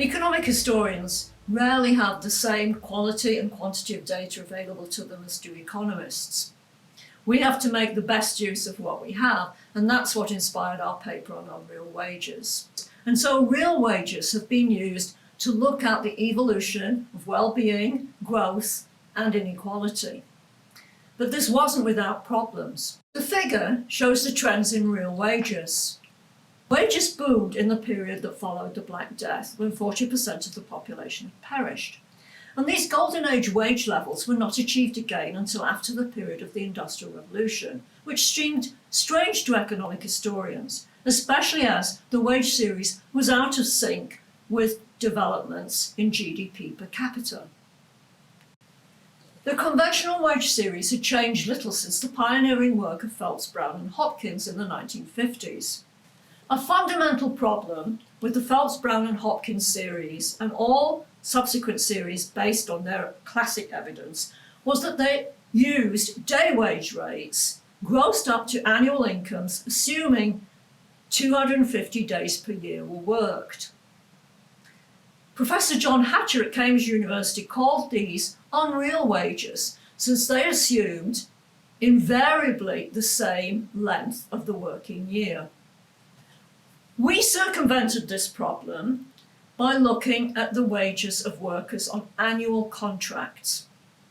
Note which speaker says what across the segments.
Speaker 1: Economic historians rarely have the same quality and quantity of data available to them as do economists. We have to make the best use of what we have, and that's what inspired our paper on real wages. And so real wages have been used to look at the evolution of well-being, growth, and inequality. But this wasn't without problems. The figure shows the trends in real wages. Wages boomed in the period that followed the Black Death, when 40% of the population had perished. And these golden age wage levels were not achieved again until after the period of the Industrial Revolution, which seemed strange to economic historians, especially as the wage series was out of sync with developments in GDP per capita. The conventional wage series had changed little since the pioneering work of Phelps, Brown and Hopkins in the 1950s. A fundamental problem with the Phelps, Brown and Hopkins series and all subsequent series based on their classic evidence was that they used day wage rates grossed up to annual incomes, assuming 250 days per year were worked. Professor John Hatcher at Cambridge University called these unreal wages, since they assumed invariably the same length of the working year. We circumvented this problem by looking at the wages of workers on annual contracts.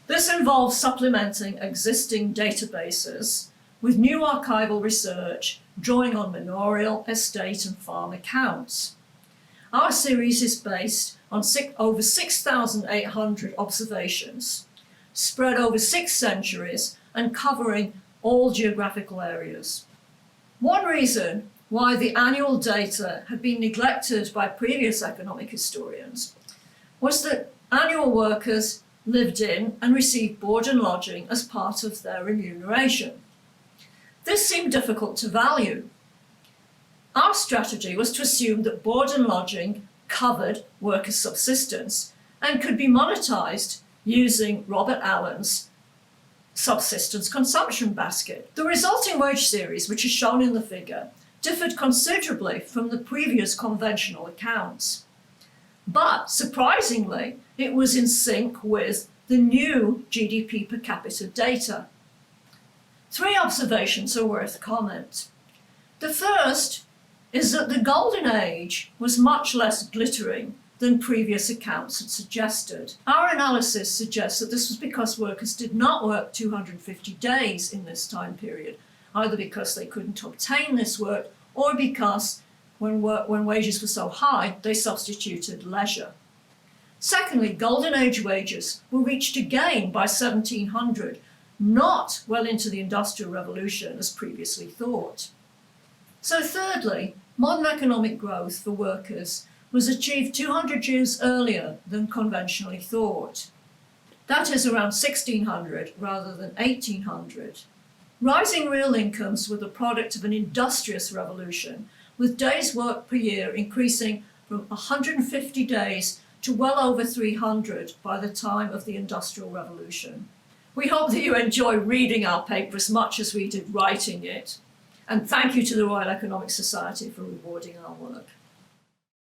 Speaker 1: This involves supplementing existing databases with new archival research, drawing on manorial, estate and farm accounts. Our series is based on over 6,800 observations, spread over 6 centuries and covering all geographical areas. One reason why the annual data had been neglected by previous economic historians was that annual workers lived in and received board and lodging as part of their remuneration. This seemed difficult to value. Our strategy was to assume that board and lodging covered workers' subsistence and could be monetized using Robert Allen's subsistence consumption basket. The resulting wage series, which is shown in the figure, differed considerably from the previous conventional accounts. But surprisingly, it was in sync with the new GDP per capita data. 3 observations are worth comment. The first is that the golden age was much less glittering than previous accounts had suggested. Our analysis suggests that this was because workers did not work 250 days in this time period, either because they couldn't obtain this work or because when wages were so high, they substituted leisure. Secondly, golden age wages were reached again by 1700, not well into the Industrial Revolution as previously thought. So thirdly, modern economic growth for workers was achieved 200 years earlier than conventionally thought. That is around 1600 rather than 1800. Rising real incomes were the product of an industrious revolution, with days worked per year increasing from 150 days to well over 300 by the time of the Industrial Revolution. We hope that you enjoy reading our paper as much as we did writing it, and thank you to the Royal Economic Society for rewarding our work.